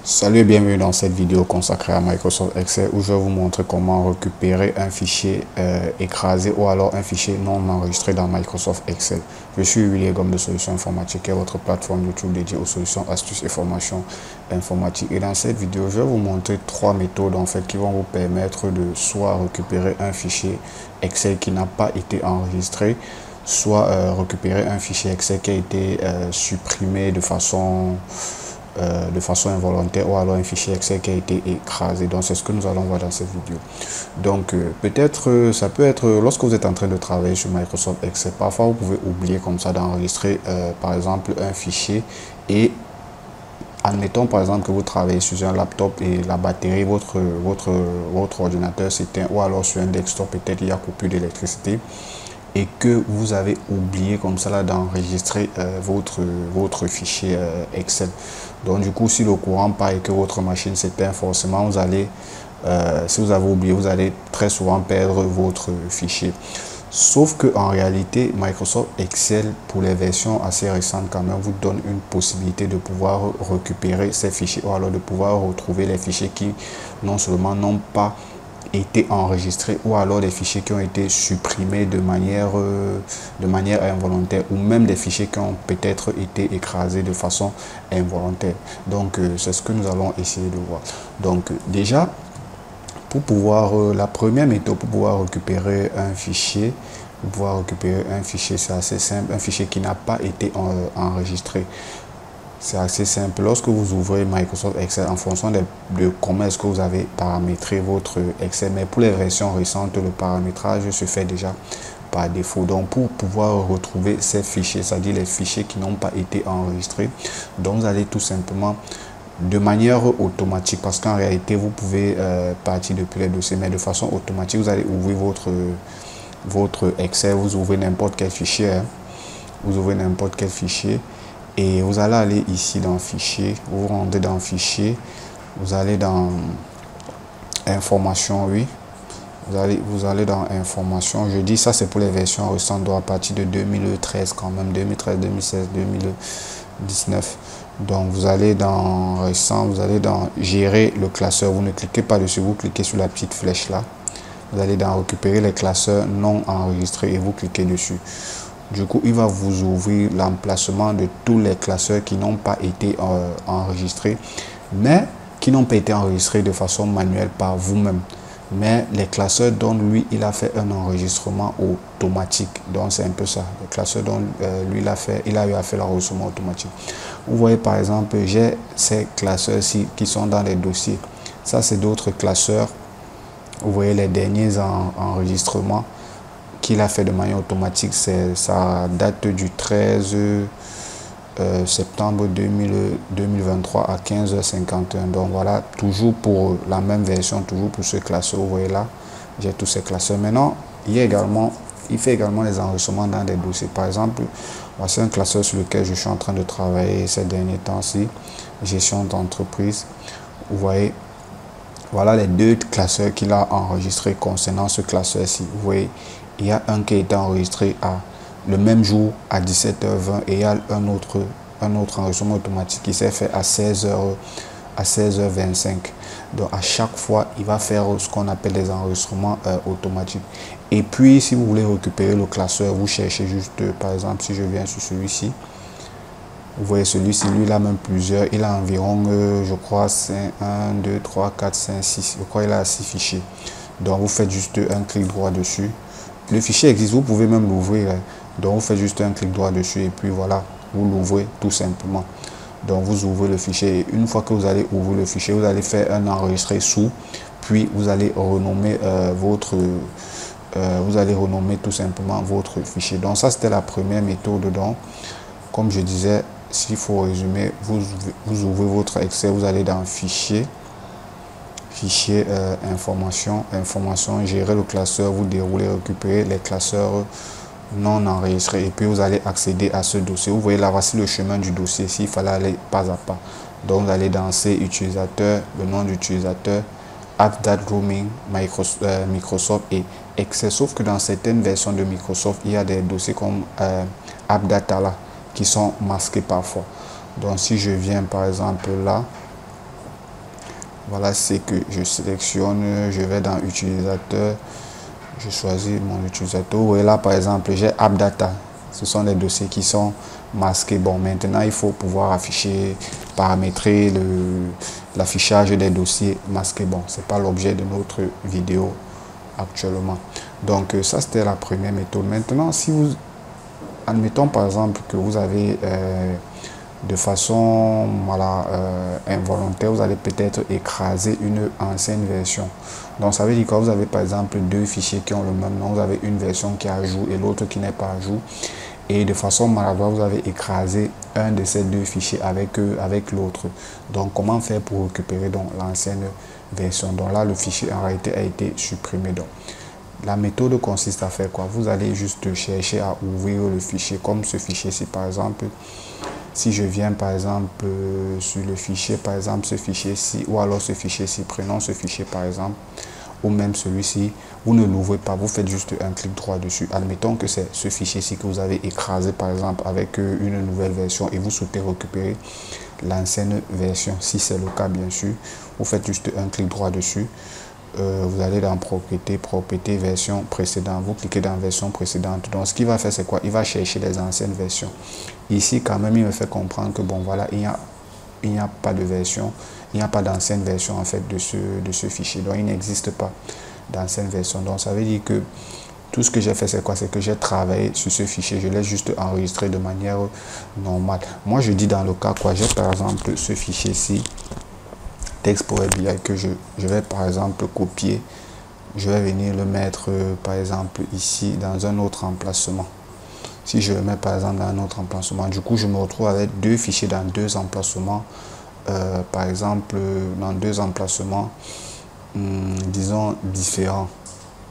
Salut et bienvenue dans cette vidéo consacrée à Microsoft Excel où je vais vous montrer comment récupérer un fichier écrasé ou alors un fichier non enregistré dans Microsoft Excel. Je suis William Gomme de Solutions Informatiques et votre plateforme YouTube dédiée aux solutions, astuces et formations informatiques. Et dans cette vidéo, je vais vous montrer trois méthodes en fait qui vont vous permettre de soit récupérer un fichier Excel qui n'a pas été enregistré, soit récupérer un fichier Excel qui a été supprimé de façon involontaire ou alors un fichier Excel qui a été écrasé. Donc c'est ce que nous allons voir dans cette vidéo. Donc peut-être ça peut être lorsque vous êtes en train de travailler sur Microsoft Excel, parfois vous pouvez oublier comme ça d'enregistrer par exemple un fichier et admettons par exemple que vous travaillez sur un laptop et la batterie, votre ordinateur s'éteint ou alors sur un desktop peut-être il y a coupure d'électricité et que vous avez oublié comme ça d'enregistrer votre fichier Excel. Donc du coup, si le courant part et que votre machine s'éteint, forcément vous allez, si vous avez oublié, vous allez très souvent perdre votre fichier. Sauf que en réalité, Microsoft Excel, pour les versions assez récentes quand même, vous donne une possibilité de pouvoir récupérer ces fichiers ou alors de pouvoir retrouver les fichiers qui non seulement n'ont pas été enregistrés ou alors des fichiers qui ont été supprimés de manière involontaire ou même des fichiers qui ont peut-être été écrasés de façon involontaire. Donc c'est ce que nous allons essayer de voir. Donc déjà pour pouvoir la première méthode pour pouvoir récupérer un fichier, c'est assez simple, un fichier qui n'a pas été enregistré. C'est assez simple. Lorsque vous ouvrez Microsoft Excel, en fonction de comment est-ce que vous avez paramétré votre Excel, mais pour les versions récentes, le paramétrage se fait déjà par défaut. Donc, pour pouvoir retrouver ces fichiers, c'est-à-dire les fichiers qui n'ont pas été enregistrés, donc vous allez tout simplement de manière automatique, parce qu'en réalité, vous pouvez partir depuis les dossiers, mais de façon automatique, vous allez ouvrir votre Excel, vous ouvrez n'importe quel fichier, hein. Vous ouvrez n'importe quel fichier. Et vous allez aller ici dans fichier, vous rendez dans fichier, vous allez dans information, oui, vous allez dans information. Je dis ça c'est pour les versions récentes, donc à partir de 2013 quand même, 2013, 2016, 2019. Donc vous allez dans récent, vous allez dans gérer le classeur, vous ne cliquez pas dessus, vous cliquez sur la petite flèche là, vous allez dans récupérer les classeurs non enregistrés et vous cliquez dessus. Du coup, il va vous ouvrir l'emplacement de tous les classeurs qui n'ont pas été enregistrés, mais qui n'ont pas été enregistrés de façon manuelle par vous-même. Mais les classeurs dont lui, il a fait un enregistrement automatique. Donc, c'est un peu ça. Les classeurs dont lui, il a eu à faire l'enregistrement automatique. Vous voyez, par exemple, j'ai ces classeurs-ci qui sont dans les dossiers. Ça, c'est d'autres classeurs. Vous voyez les derniers enregistrements qu'il a fait de manière automatique, ça date du 13 septembre 2023 à 15h51. Donc voilà, toujours pour la même version, toujours pour ce classeur. Vous voyez là, j'ai tous ces classeurs. Maintenant, il fait également les enregistrements dans des dossiers. Par exemple, voici un classeur sur lequel je suis en train de travailler ces derniers temps-ci, gestion d'entreprise. Vous voyez, voilà les deux classeurs qu'il a enregistrés concernant ce classeur-ci. Vous voyez, il y a un qui a été enregistré le même jour à 17h20 et il y a un autre enregistrement automatique qui s'est fait à 16h25. Donc à chaque fois, il va faire ce qu'on appelle des enregistrements automatiques. Et puis, si vous voulez récupérer le classeur, vous cherchez juste, par exemple, si je viens sur celui-ci, vous voyez celui-ci, lui, il a même plusieurs. Il a environ, je crois, 1, 2, 3, 4, 5, 6. Je crois qu'il a 6 fichiers. Donc, vous faites juste un clic droit dessus. Le fichier existe, vous pouvez même l'ouvrir. Donc, vous faites juste un clic droit dessus et puis voilà, vous l'ouvrez tout simplement. Donc, vous ouvrez le fichier et une fois que vous allez ouvrir le fichier, vous allez faire un enregistré sous, puis vous allez renommer vous allez renommer tout simplement votre fichier. Donc, ça, c'était la première méthode. Donc, comme je disais, s'il faut résumer, vous ouvrez votre Excel, vous allez dans fichier, information, gérer le classeur, vous déroulez, récupérer les classeurs non enregistrés et puis vous allez accéder à ce dossier. Vous voyez là, voici le chemin du dossier, s'il fallait aller pas à pas. Donc vous allez dans C, utilisateur, le nom d'utilisateur, AppData Roaming, Microsoft et Excel. Sauf que dans certaines versions de Microsoft, il y a des dossiers comme AppData là qui sont masqués parfois. Donc si je viens par exemple là, Voilà ce que je sélectionne. Je vais dans utilisateur. Je choisis mon utilisateur. Et là, par exemple, j'ai AppData. Ce sont des dossiers qui sont masqués. Bon, maintenant, il faut pouvoir afficher, paramétrer l'affichage des dossiers masqués. Bon, ce n'est pas l'objet de notre vidéo actuellement. Donc, ça, c'était la première méthode. Maintenant, si vous, admettons par exemple que vous avez de façon voilà, involontaire, vous allez peut-être écraser une ancienne version. Donc ça veut dire que vous avez par exemple deux fichiers qui ont le même nom, vous avez une version qui est à jour et l'autre qui n'est pas à jour. Et de façon maladroite, vous avez écrasé un de ces deux fichiers avec l'autre. Donc comment faire pour récupérer l'ancienne version? Donc là, le fichier en réalité a été supprimé. Donc la méthode consiste à faire quoi? Vous allez juste chercher à ouvrir le fichier comme ce fichier-ci par exemple. Si je viens par exemple sur le fichier, par exemple ce fichier-ci, ou alors ce fichier-ci, prenons ce fichier par exemple, ou même celui-ci, vous ne l'ouvrez pas, vous faites juste un clic droit dessus. Admettons que c'est ce fichier-ci que vous avez écrasé par exemple avec une nouvelle version et vous souhaitez récupérer l'ancienne version. Si c'est le cas bien sûr, vous faites juste un clic droit dessus. Vous allez dans propriété, version précédente. Vous cliquez dans version précédente. Donc, ce qu'il va faire, c'est quoi? Il va chercher les anciennes versions. Ici, quand même, il me fait comprendre que, bon, voilà, il n'y a pas de version, il n'y a pas d'ancienne version, en fait, de ce fichier. Donc, il n'existe pas d'ancienne version. Donc, ça veut dire que tout ce que j'ai fait, c'est quoi? C'est que j'ai travaillé sur ce fichier. Je l'ai juste enregistré de manière normale. Moi, je dis dans le cas, quoi, j'ai par exemple ce fichier-ci, texte Power BI que je vais par exemple copier, je vais venir le mettre par exemple ici dans un autre emplacement. Si je le mets par exemple dans un autre emplacement, du coup je me retrouve avec deux fichiers dans deux emplacements, par exemple dans deux emplacements disons différents.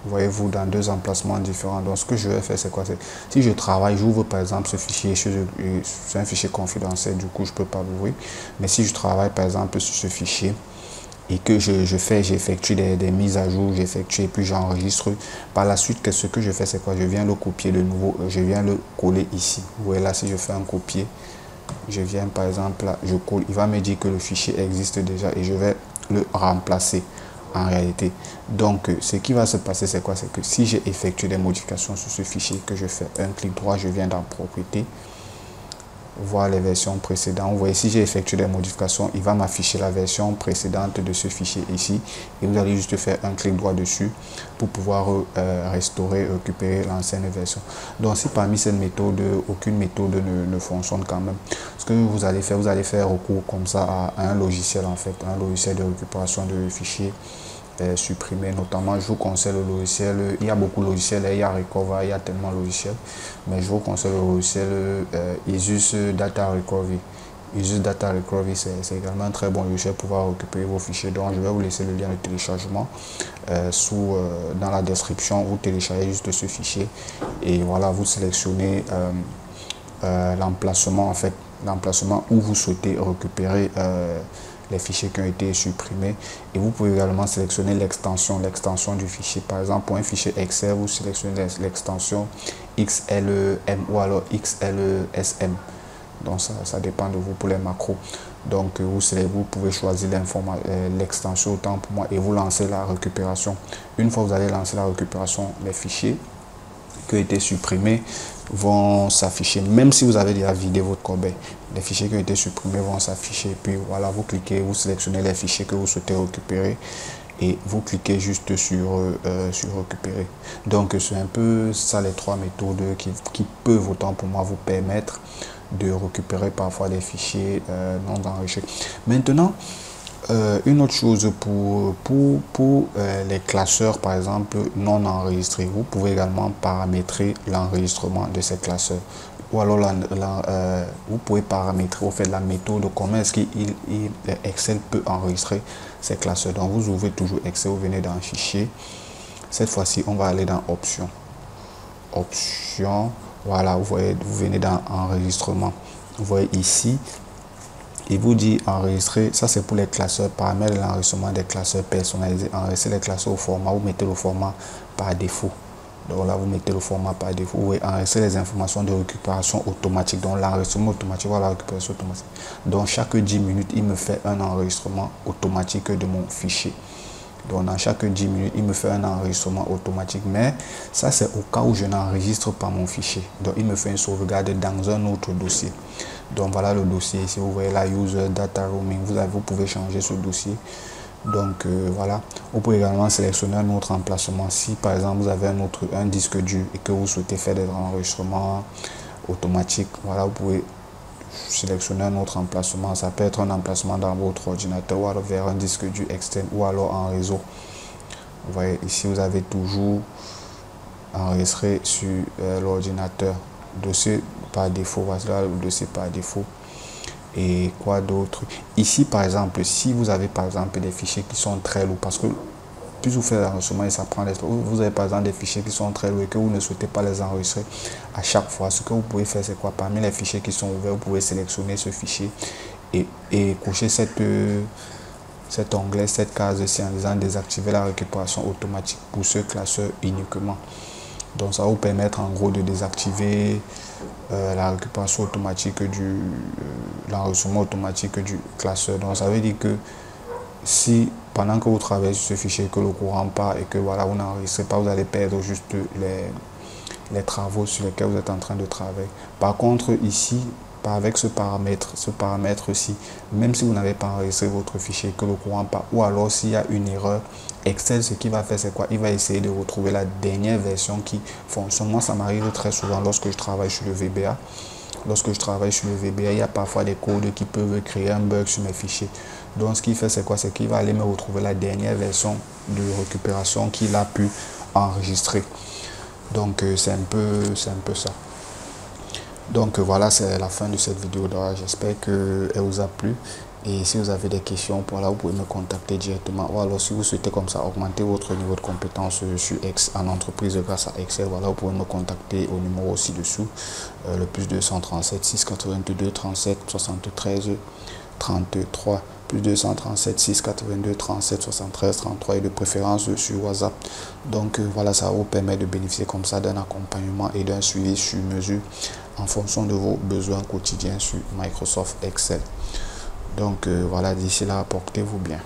Voyez-vous, dans deux emplacements différents. Donc ce que je vais faire, c'est quoi? Si je travaille, j'ouvre par exemple ce fichier, c'est un fichier confidentiel, du coup je peux pas l'ouvrir. Mais si je travaille par exemple sur ce fichier et que j'effectue des mises à jour, j'effectue et puis j'enregistre, par la suite, ce que je fais, c'est quoi? Je viens le copier de nouveau, je viens le coller ici. Vous voyez là, si je fais un copier, je viens par exemple là, je colle, il va me dire que le fichier existe déjà et je vais le remplacer en réalité. Donc ce qui va se passer, c'est quoi? C'est que si j'ai effectué des modifications sur ce fichier, que je fais un clic droit, je viens dans propriété, voir les versions précédentes. Vous voyez, si j'ai effectué des modifications, il va m'afficher la version précédente de ce fichier ici et vous allez juste faire un clic droit dessus pour pouvoir restaurer, récupérer l'ancienne version. Donc si parmi cette méthode, aucune méthode ne fonctionne quand même, ce que vous allez faire recours comme ça à un logiciel, en fait, un logiciel de récupération de fichiers supprimés. Notamment, je vous conseille le logiciel, il y a beaucoup de logiciels, il y a Recover, il y a tellement de logiciels, mais je vous conseille le logiciel Isus Data Recovery. Isus Data Recovery, c'est également un très bon logiciel pour pouvoir récupérer vos fichiers. Donc je vais vous laisser le lien de téléchargement dans la description. Vous téléchargez juste ce fichier et voilà, vous sélectionnez l'emplacement, en fait, l'emplacement où vous souhaitez récupérer les fichiers qui ont été supprimés, et vous pouvez également sélectionner l'extension du fichier. Par exemple, pour un fichier Excel, vous sélectionnez l'extension XLM ou alors XLSM. Donc ça dépend de vous pour les macros. Donc vous pouvez choisir l'extension autant pour moi et vous lancez la récupération. Une fois que vous allez lancer la récupération, les fichiers qui ont été supprimés vont s'afficher, même si vous avez déjà vidé votre corbeille. Les fichiers qui ont été supprimés vont s'afficher, puis voilà, vous cliquez, vous sélectionnez les fichiers que vous souhaitez récupérer et vous cliquez juste sur récupérer. Donc c'est un peu ça les trois méthodes qui peuvent autant pour moi vous permettre de récupérer parfois des fichiers non enrichis. Maintenant, une autre chose pour les classeurs par exemple non enregistrés, vous pouvez également paramétrer l'enregistrement de ces classeurs, ou alors vous pouvez paramétrer au fait la méthode comment est-ce Excel peut enregistrer ces classeurs. Donc vous ouvrez toujours Excel, vous venez dans fichier, cette fois-ci on va aller dans options, voilà, vous voyez, vous venez dans enregistrement, vous voyez ici il vous dit enregistrer, ça c'est pour les classeurs, paramètres de l'enregistrement des classeurs personnalisés, enregistrer les classeurs au format, vous mettez le format par défaut. Donc là, vous mettez le format par défaut. Vous pouvez enregistrer les informations de récupération automatique. Donc l'enregistrement automatique, voilà, la récupération automatique. Donc chaque 10 minutes, il me fait un enregistrement automatique de mon fichier. Donc dans chaque 10 minutes, il me fait un enregistrement automatique. Mais ça, c'est au cas où je n'enregistre pas mon fichier. Donc il me fait une sauvegarde dans un autre dossier. Donc voilà le dossier. Ici, vous voyez la user data roaming. Vous pouvez changer ce dossier. Donc voilà, vous pouvez également sélectionner un autre emplacement. Si par exemple vous avez un disque dur et que vous souhaitez faire des enregistrements automatiques, voilà, vous pouvez sélectionner un autre emplacement. Ça peut être un emplacement dans votre ordinateur ou alors vers un disque dur externe ou alors en réseau. Vous voyez ici, vous avez toujours enregistré sur l'ordinateur. Dossier par défaut, voilà le dossier par défaut. Et quoi d'autre? Ici, par exemple, si vous avez par exemple des fichiers qui sont très lourds, parce que plus vous faites l'enregistrement et ça prend l'espace, vous avez par exemple des fichiers qui sont très lourds et que vous ne souhaitez pas les enregistrer à chaque fois, ce que vous pouvez faire, c'est quoi? Parmi les fichiers qui sont ouverts, vous pouvez sélectionner ce fichier et cocher cet onglet, cette case-ci en disant désactiver la récupération automatique pour ce classeur uniquement. Donc ça va vous permettre en gros de désactiver la récupération automatique l'enregistrement automatique du classeur. Donc ça veut dire que si pendant que vous travaillez sur ce fichier que le courant part et que voilà vous n'enregistrez pas, vous allez perdre juste les travaux sur lesquels vous êtes en train de travailler. Par contre ici, avec ce paramètre-ci, même si vous n'avez pas enregistré votre fichier, que le courant part, ou alors s'il y a une erreur, Excel, ce qu'il va faire, c'est quoi? Il va essayer de retrouver la dernière version qui fonctionne. Moi, ça m'arrive très souvent lorsque je travaille sur le VBA. Lorsque je travaille sur le VBA, il y a parfois des codes qui peuvent créer un bug sur mes fichiers. Donc, ce qu'il fait, c'est quoi? C'est qu'il va aller me retrouver la dernière version de récupération qu'il a pu enregistrer. Donc, c'est un peu ça. Donc voilà, c'est la fin de cette vidéo. J'espère qu'elle vous a plu. Et si vous avez des questions, voilà, vous pouvez me contacter directement. Ou alors si vous souhaitez comme ça augmenter votre niveau de compétence sur en entreprise grâce à Excel, voilà, vous pouvez me contacter au numéro ci-dessous, le plus 237 682 37 73 33, plus 237 682 37 73 33 et de préférence sur WhatsApp. Donc voilà, ça vous permet de bénéficier comme ça d'un accompagnement et d'un suivi sur mesure en fonction de vos besoins quotidiens sur Microsoft Excel. Donc voilà, d'ici là, portez-vous bien.